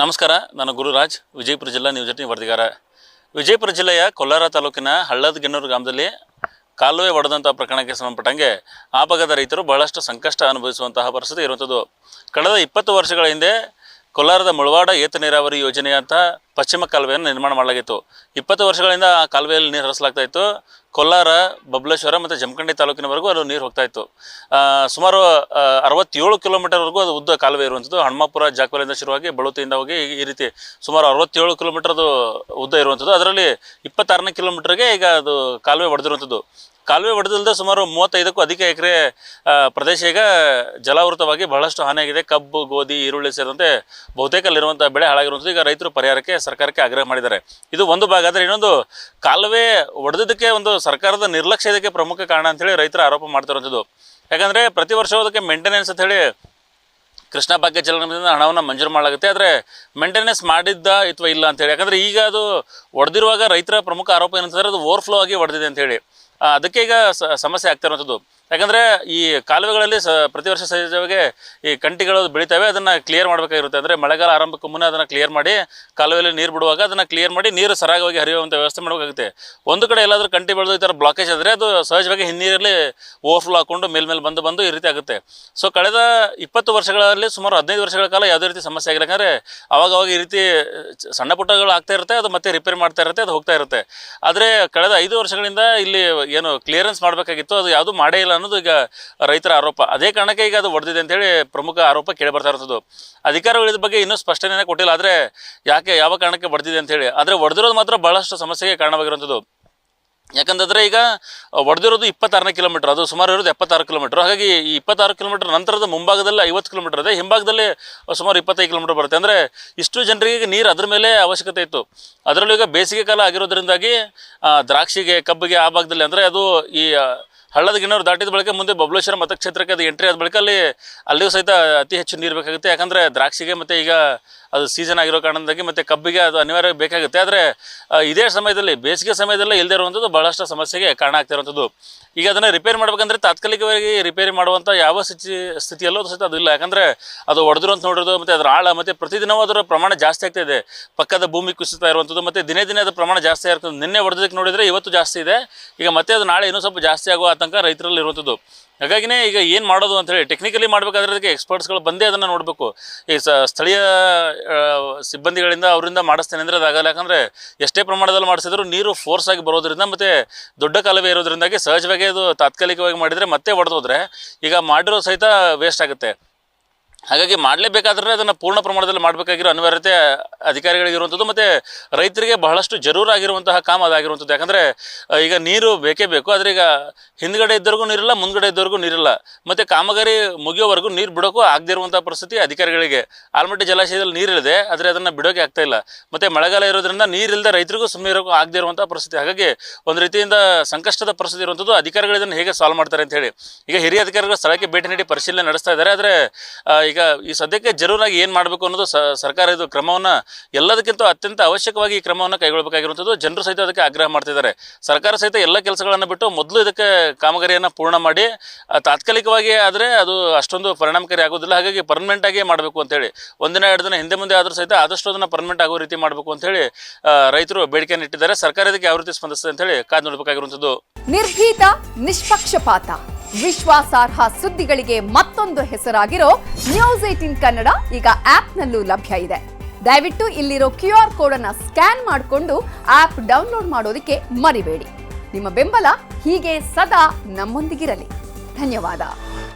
ನಮಸ್ಕಾರ, ನಾನು ಗುರುರಾಜ್, ವಿಜಯಪುರ ಜಿಲ್ಲಾ ನ್ಯೂಸ್ 18 ವರದಿಗಾರ. ವಿಜಯಪುರ ಜಿಲ್ಲೆಯ ಕೊಲ್ಲಾರ ತಾಲೂಕಿನ ಹಳ್ಳದಗೆನ್ನೂರು ಗ್ರಾಮದಲ್ಲಿ ಕಾಲುವೆ ಒಡೆದಂಥ ಪ್ರಕರಣಕ್ಕೆ ಸಂಬಂಧಪಟ್ಟಂಗೆ ಆ ಭಾಗದ ರೈತರು ಬಹಳಷ್ಟು ಸಂಕಷ್ಟ ಅನುಭವಿಸುವಂತಹ ಪರಿಸ್ಥಿತಿ ಇರುವಂಥದ್ದು. ಕಳೆದ 20 ವರ್ಷಗಳ ಹಿಂದೆ ಕೋಲಾರದ ಮುಳವಾಡ ಏತ ನೀರಾವರಿ ಯೋಜನೆಯ ಅಂತ ಪಶ್ಚಿಮ ಕಾಲುವೆಯನ್ನು ನಿರ್ಮಾಣ ಮಾಡಲಾಗಿತ್ತು. 20 ವರ್ಷಗಳಿಂದ ಆ ಕಾಲುವೆಯಲ್ಲಿ ನೀರು ಹರಿಸಲಾಗ್ತಾ ಇತ್ತು. ಕೋಲಾರ, ಬಬಲೇಶ್ವರ ಮತ್ತು ಜಮಖಂಡಿ ತಾಲೂಕಿನವರೆಗೂ ಅದು ನೀರು ಹೋಗ್ತಾ ಇತ್ತು. ಸುಮಾರು 67 ಕಿಲೋಮೀಟರ್ವರೆಗೂ ಅದು ಉದ್ದ ಕಾಲುವೆ ಇರುವಂಥದ್ದು. ಹನುಮಾಪುರ ಜಾಕವಲಿಂದ ಶುರುವಾಗಿ ಬಳೂತಿಯಿಂದ ಹೋಗಿ ಈ ರೀತಿ ಸುಮಾರು 67 ಕಿಲೋಮೀಟರ್ದು ಉದ್ದ ಇರುವಂಥದ್ದು. ಅದರಲ್ಲಿ 26ನೇ ಕಿಲೋಮೀಟರ್ಗೆ ಈಗ ಅದು ಕಾಲುವೆ ಒಡೆದಿರುವಂಥದ್ದು. ಕಾಲುವೆ ಒಡೆದಿಲ್ಲದೆ ಸುಮಾರು 35ಕ್ಕೂ ಅಧಿಕ ಎಕರೆ ಪ್ರದೇಶ ಈಗ ಜಲಾವೃತವಾಗಿ ಬಹಳಷ್ಟು ಹಾನಿಯಾಗಿದೆ. ಕಬ್ಬು, ಗೋಧಿ, ಈರುಳ್ಳಿ ಸೇರಿದಂತೆ ಬಹುತೇಕ ಅಲ್ಲಿರುವಂಥ ಬೆಳೆ ಹಾಳಾಗಿರುವಂಥದ್ದು. ಈಗ ರೈತರು ಪರಿಹಾರಕ್ಕೆ ಸರ್ಕಾರಕ್ಕೆ ಆಗ್ರಹ ಮಾಡಿದ್ದಾರೆ. ಇದು ಒಂದು ಭಾಗ. ಆದರೆ ಇನ್ನೊಂದು, ಕಾಲುವೆ ಒಡೆದಿದ್ದಕ್ಕೆ ಒಂದು ಸರ್ಕಾರದ ನಿರ್ಲಕ್ಷ್ಯ ಇದಕ್ಕೆ ಪ್ರಮುಖ ಕಾರಣ ಅಂತೇಳಿ ರೈತರು ಆರೋಪ ಮಾಡ್ತಿರುವಂಥದ್ದು. ಯಾಕಂದರೆ ಪ್ರತಿ ವರ್ಷ ಅದಕ್ಕೆ ಮೇಂಟೆನೆನ್ಸ್ ಅಂತೇಳಿ ಕೃಷ್ಣ ಭಾಗ್ಯ ಜಲನಿಗಮದಿಂದ ಹಣವನ್ನು ಮಂಜೂರು ಮಾಡಲಾಗುತ್ತೆ. ಆದರೆ ಮೇಂಟೆನೆನ್ಸ್ ಮಾಡಿದ್ದ ಅಥವಾ ಇಲ್ಲ ಅಂತೇಳಿ. ಯಾಕಂದರೆ ಈಗ ಅದು ಒಡೆದಿರುವಾಗ ರೈತರ ಪ್ರಮುಖ ಆರೋಪ ಏನಂತಂದರೆ ಅದು ಓವರ್ಫ್ಲೋ ಆಗಿ ಒಡೆದಿದೆ ಅಂತೇಳಿ. ಅದಕ್ಕೆ ಈಗ ಸಮಸ್ಯೆ ಆಗ್ತಾ ಇರುವಂಥದ್ದು. ಯಾಕಂದರೆ ಈ ಕಾಲುವೆಗಳಲ್ಲಿ ಪ್ರತಿ ವರ್ಷ ಸಹಜವಾಗಿ ಈ ಕಂಟಿಗಳು ಬೆಳಿತವೆ. ಅದನ್ನು ಕ್ಲಿಯರ್ ಮಾಡಬೇಕಾಗಿರುತ್ತೆ. ಅಂದರೆ ಮಳೆಗಾಲ ಆರಂಭಕ್ಕೂ ಮುನ್ನ ಅದನ್ನು ಕ್ಲಿಯರ್ ಮಾಡಿ, ಕಾಲುವೆಯಲ್ಲಿ ನೀರು ಬಿಡುವಾಗ ಅದನ್ನು ಕ್ಲಿಯರ್ ಮಾಡಿ ನೀರು ಸರಾಗವಾಗಿ ಹರಿಯುವಂಥ ವ್ಯವಸ್ಥೆ ಮಾಡಬೇಕಾಗುತ್ತೆ. ಒಂದು ಕಡೆ ಎಲ್ಲಾದರೂ ಕಂಟಿ ಬೆಳೆದು ಈ ಥರ ಬ್ಲಾಕೇಜ್ ಆದರೆ ಅದು ಸಹಜವಾಗಿ ಹಿನ್ನೀರಲ್ಲಿ ಓವರ್ಫ್ಲೋ ಹಾಕ್ಕೊಂಡು ಮೇಲ್ಮೇಲೆ ಬಂದು ಈ ರೀತಿ ಆಗುತ್ತೆ. ಸೊ ಕಳೆದ 20 ವರ್ಷಗಳಲ್ಲಿ ಸುಮಾರು 15 ವರ್ಷಗಳ ಕಾಲ ಯಾವುದೇ ರೀತಿ ಸಮಸ್ಯೆ ಆಗಿಲ್ಲ. ಯಾಕಂದರೆ ಅವಾಗ ಈ ರೀತಿ ಸಣ್ಣ ಪುಟ್ಟಗಳು ಆಗ್ತಾ ಇರುತ್ತೆ, ಅದು ಮತ್ತೆ ರಿಪೇರಿ ಮಾಡ್ತಾ ಇರುತ್ತೆ, ಅದು ಹೋಗ್ತಾ ಇರುತ್ತೆ. ಆದರೆ ಕಳೆದ 5 ವರ್ಷಗಳಿಂದ ಇಲ್ಲಿ ಏನು ಕ್ಲಿಯರೆನ್ಸ್ ಮಾಡಬೇಕಾಗಿತ್ತು, ಅದು ಯಾವುದೂ ಮಾಡೇ ಇಲ್ಲ ಅನ್ನೋದು ಈಗ ರೈತರ ಆರೋಪ. ಅದೇ ಕಾರಣಕ್ಕೆ ಈಗ ಅದು ಒಡೆದಿದೆ ಅಂತೇಳಿ ಪ್ರಮುಖ ಆರೋಪ ಕೇಳಿ ಬರ್ತಾ ಇರ್ತದ್ದು. ಅಧಿಕಾರಿಗಳು ಇದ್ರ ಬಗ್ಗೆ ಇನ್ನೂ ಸ್ಪಷ್ಟನೆ ಕೊಟ್ಟಿಲ್ಲ. ಆದರೆ ಯಾವ ಕಾರಣಕ್ಕೆ ಒಡೆದಿದೆ ಅಂತೇಳಿ. ಆದರೆ ಒಡೆದಿರೋದು ಮಾತ್ರ ಬಹಳಷ್ಟು ಸಮಸ್ಯೆಗೆ ಕಾರಣವಾಗಿರುವಂಥದ್ದು. ಯಾಕಂತಂದರೆ ಈಗ ಒಡೆದಿರೋದು 26ನೇ ಕಿಲೋಮೀಟರ್, ಅದು ಸುಮಾರು ಇರೋದು 76 ಕಿಲೋಮೀಟರ್. ಹಾಗಾಗಿ ಈ 26 ಕಿಲೋಮೀಟರ್ ನಂತರದ ಮುಂಭಾಗದಲ್ಲಿ 50 ಕಿಲೋಮೀಟರ್ ಇದೆ, ಹಿಂಭಾಗದಲ್ಲಿ ಸುಮಾರು 25 ಕಿಲೋಮೀಟರ್ ಬರುತ್ತೆ. ಅಂದರೆ ಇಷ್ಟು ಜನರಿಗೆ ನೀರು ಅದ್ರ ಮೇಲೆ ಅವಶ್ಯಕತೆ ಇತ್ತು. ಅದರಲ್ಲೂ ಈಗ ಬೇಸಿಗೆ ಕಾಲ ಆಗಿರೋದ್ರಿಂದಾಗಿ ದ್ರಾಕ್ಷಿಗೆ, ಕಬ್ಬಿಗೆ ಆ ಭಾಗದಲ್ಲಿ, ಅಂದರೆ ಅದು ಈ ಹಳ್ಳದಗೆನ್ನೂರು ದಾಟಿದ ಬಳಿಕ ಮುಂದೆ ಬಬಲೇಶ್ವರ ಮತಕ್ಷೇತ್ರಕ್ಕೆ ಅದು ಎಂಟ್ರಿ ಆದ ಬಳಿಕ ಅಲ್ಲಿಯೂ ಸಹಿತ ಅತಿ ಹೆಚ್ಚು ನೀರು ಬೇಕಾಗುತ್ತೆ. ಯಾಕಂದರೆ ದ್ರಾಕ್ಷಿಗೆ ಮತ್ತು ಈಗ ಅದು ಸೀಸನ್ ಆಗಿರೋ ಕಾರಣದಿಂದಾಗಿ ಮತ್ತು ಕಬ್ಬಿಗೆ ಅದು ಅನಿವಾರ್ಯ ಬೇಕಾಗುತ್ತೆ. ಆದರೆ ಇದೇ ಸಮಯದಲ್ಲಿ, ಬೇಸಿಗೆ ಸಮಯದಲ್ಲೇ ಇಲ್ಲದೆ ಇರುವಂಥದ್ದು ಬಹಳಷ್ಟು ಸಮಸ್ಯೆಗೆ ಕಾರಣ ಆಗ್ತಿರುವಂಥದ್ದು. ಈಗ ಅದನ್ನು ರಿಪೇರಿ ಮಾಡಬೇಕಂದ್ರೆ ತಾತ್ಕಾಲಿಕವಾಗಿ ರಿಪೇರಿ ಮಾಡುವಂಥ ಯಾವ ಸ್ಥಿತಿಯಲ್ಲೂ ಸಹಿತ ಅದು ಇಲ್ಲ. ಯಾಕಂದರೆ ಅದು ಒಡೆದ್ರು ಅಂತ ನೋಡೋದು, ಮತ್ತು ಅದರ ಆಳ, ಮತ್ತು ಪ್ರತಿದಿನವೂ ಅದರ ಪ್ರಮಾಣ ಜಾಸ್ತಿ ಆಗ್ತಾಯಿದೆ. ಪಕ್ಕದ ಭೂಮಿ ಕುಸಿತಾ ಇರುವಂಥದ್ದು, ಮತ್ತು ದಿನೇ ಅದರ ಪ್ರಮಾಣ ಜಾಸ್ತಿ ಆಗ್ತದೆ. ನಿನ್ನೆ ಹೊಡೆದಕ್ಕೆ ನೋಡಿದರೆ ಇವತ್ತು ಜಾಸ್ತಿ ಇದೆ. ಈಗ ಮತ್ತೆ ಅದು ನಾಳೆ ಇನ್ನೂ ಸ್ವಲ್ಪ ಜಾಸ್ತಿ ಆಗುವ ಆತಂಕ ರೈತರಲ್ಲಿ ಇರುವಂಥದ್ದು. ಹಾಗಾಗಿನೇ ಈಗ ಏನು ಮಾಡೋದು ಅಂತೇಳಿ ಟೆಕ್ನಿಕಲಿ ಮಾಡಬೇಕಾದ್ರೆ ಅದಕ್ಕೆ ಎಕ್ಸ್ಪರ್ಟ್ಸ್ಗಳು ಬಂದೇ ಅದನ್ನು ನೋಡಬೇಕು. ಈ ಸ್ಥಳೀಯ ಸಿಬ್ಬಂದಿಗಳಿಂದ ಅವರಿಂದ ಮಾಡಿಸ್ತೇನೆ ಅಂದರೆ ಅದಾಗಲ್ಲ. ಯಾಕಂದರೆ ಎಷ್ಟೇ ಪ್ರಮಾಣದಲ್ಲಿ ಮಾಡಿಸಿದ್ರು ನೀರು ಫೋರ್ಸ್ ಆಗಿ ಬರೋದ್ರಿಂದ, ಮತ್ತು ದೊಡ್ಡ ಕಾಲುವೆ ಇರೋದ್ರಿಂದಾಗಿ ಸಹಜವಾಗಿ ಅದು ತಾತ್ಕಾಲಿಕವಾಗಿ ಮಾಡಿದರೆ ಮತ್ತೆ ಒಡೆದೋದ್ರೆ ಈಗ ಮಾಡಿರೋ ಸಹಿತ ವೇಸ್ಟ್ ಆಗುತ್ತೆ. ಹಾಗಾಗಿ ಮಾಡಲೇಬೇಕಾದ್ರೆ ಅದನ್ನು ಪೂರ್ಣ ಪ್ರಮಾಣದಲ್ಲಿ ಮಾಡಬೇಕಾಗಿರೋ ಅನಿವಾರ್ಯತೆ ಅಧಿಕಾರಿಗಳಿಗಿರುವಂಥದ್ದು, ಮತ್ತು ರೈತರಿಗೆ ಬಹಳಷ್ಟು ಜರೂರಾಗಿರುವಂತಹ ಕಾಮ ಅದಾಗಿರುವಂಥದ್ದು. ಯಾಕಂದರೆ ಈಗ ನೀರು ಬೇಕೇ ಬೇಕು. ಆದರೆ ಈಗ ಹಿಂದ್ಗಡೆ ಇದ್ದವ್ರಿಗೂ ನೀರಿಲ್ಲ, ಮುಂದ್ಗಡೆ ಇದ್ದವ್ರಿಗೂ ನೀರಿಲ್ಲ, ಮತ್ತು ಕಾಮಗಾರಿ ಮುಗಿಯೋವರೆಗೂ ನೀರು ಬಿಡೋಕ್ಕೂ ಆಗದೇ ಇರುವಂಥ ಪರಿಸ್ಥಿತಿ ಅಧಿಕಾರಿಗಳಿಗೆ. ಆಲ್ಮಟ್ಟಿ ಜಲಾಶಯದಲ್ಲಿ ನೀರಿದೆ, ಆದರೆ ಅದನ್ನು ಬಿಡೋಕೆ ಆಗ್ತಾ ಇಲ್ಲ. ಮತ್ತು ಮಳೆಗಾಲ ಇರೋದ್ರಿಂದ ನೀರಿಲ್ಲದೆ ರೈತರಿಗೂ ಸುಮ್ಮನೆ ಇರೋಕ್ಕೂ ಆಗದೇ ಇರುವಂಥ ಪರಿಸ್ಥಿತಿ. ಹಾಗಾಗಿ ಒಂದು ರೀತಿಯಿಂದ ಸಂಕಷ್ಟದ ಪರಿಸ್ಥಿತಿ ಇರುವಂಥದ್ದು. ಅಧಿಕಾರಿಗಳು ಇದನ್ನು ಹೇಗೆ ಸಾಲ್ವ್ ಮಾಡ್ತಾರೆ ಅಂತ ಹೇಳಿ ಈಗ ಹಿರಿಯ ಅಧಿಕಾರಿಗಳು ಸ್ಥಳಕ್ಕೆ ಭೇಟಿ ನೀಡಿ ಪರಿಶೀಲನೆ ನಡೆಸ್ತಾ ಇದ್ದಾರೆ. ಆದರೆ ಈಗ ಈ ಸದ್ಯಕ್ಕೆ ಜರೂರಾಗಿ ಏನು ಮಾಡಬೇಕು ಅನ್ನೋದು ಸರ್ಕಾರ ಇದು ಕ್ರಮವನ್ನು ಎಲ್ಲದಕ್ಕಿಂತ ಅತ್ಯಂತ ಅವಶ್ಯಕವಾಗಿ ಈ ಕ್ರಮವನ್ನು ಕೈಗೊಳ್ಳಬೇಕಾಗಿರುವಂಥದ್ದು. ಜನರು ಸಹಿತ ಅದಕ್ಕೆ ಆಗ್ರಹ ಮಾಡ್ತಿದ್ದಾರೆ. ಸರ್ಕಾರ ಸಹಿತ ಎಲ್ಲ ಕೆಲಸಗಳನ್ನು ಬಿಟ್ಟು ಮೊದಲು ಇದಕ್ಕೆ ಕಾಮಗಾರಿಯನ್ನು ಪೂರ್ಣ ಮಾಡಿ, ತಾತ್ಕಾಲಿಕವಾಗಿ ಆದರೆ ಅದು ಅಷ್ಟೊಂದು ಪರಿಣಾಮಕಾರಿ ಆಗೋದಿಲ್ಲ. ಹಾಗಾಗಿ ಪರ್ಮನೆಂಟ್ ಆಗಿಯೇ ಮಾಡಬೇಕು ಅಂತೇಳಿ, ಒಂದಿನ 2 ದಿನ ಹಿಂದೆ ಮುಂದೆ ಆದರೂ ಸಹಿತ ಆದಷ್ಟು ಅದನ್ನು ಪರ್ಮನೆಂಟ್ ಆಗೋ ರೀತಿ ಮಾಡಬೇಕು ಅಂತೇಳಿ ರೈತರು ಬೇಡಿಕೆಯನ್ನು ಇಟ್ಟಿದ್ದಾರೆ. ಸರ್ಕಾರ ಇದಕ್ಕೆ ಯಾವ ರೀತಿ ಸ್ಪಂದಿಸ್ತದೆ ಅಂತೇಳಿ ಕಾದು ನೋಡಬೇಕಾಗಿರುವಂಥದ್ದು. ನಿರ್ಭೀತ, ನಿಷ್ಪಕ್ಷಪಾತ, ವಿಶ್ವಾಸಾರ್ಹ ಸುದ್ದಿಗಳಿಗೆ ಮತ್ತೊಂದು ಹೆಸರಾಗಿರೋ ನ್ಯೂಸ್ 18 ಕನ್ನಡ ಈಗ ಆಪ್ನಲ್ಲೂ ಲಭ್ಯ ಇದೆ. ದಯವಿಟ್ಟು ಇಲ್ಲಿರೋ QR ಕೋಡ್ ಅನ್ನು ಸ್ಕ್ಯಾನ್ ಮಾಡಿಕೊಂಡು ಆಪ್ ಡೌನ್ಲೋಡ್ ಮಾಡೋದಕ್ಕೆ ಮರಿಬೇಡಿ. ನಿಮ್ಮ ಬೆಂಬಲ ಹೀಗೆ ಸದಾ ನಮ್ಮೊಂದಿಗಿರಲಿ. ಧನ್ಯವಾದ.